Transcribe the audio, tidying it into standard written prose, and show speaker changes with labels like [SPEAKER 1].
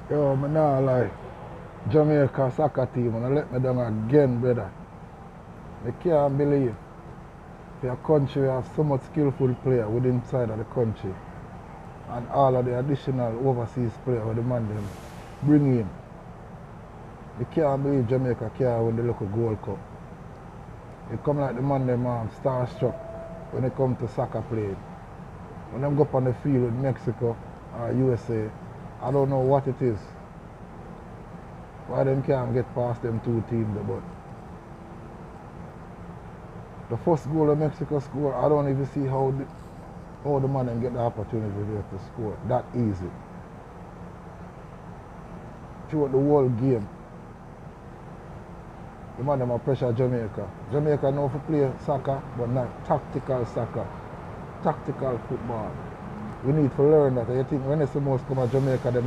[SPEAKER 1] Yo, me nah lie. Jamaica soccer team and let me down again, brother. I can't believe for a country have so much skillful player within inside of the country and all of the additional overseas player with the man them bring in. I can't believe Jamaica can't win the local Gold Cup. It come like the man them starstruck when it come to soccer playing. When them go up on the field with Mexico or USA, I don't know what it is. Why them can't get past them two teams, but the first goal that Mexico scored, I don't even see how the man them get the opportunity there to score that easy. Throughout the whole game, the man them a pressure Jamaica. Jamaica know to play soccer, but not tactical soccer, tactical football. We need to learn that. I think when it's the most come to Jamaica, them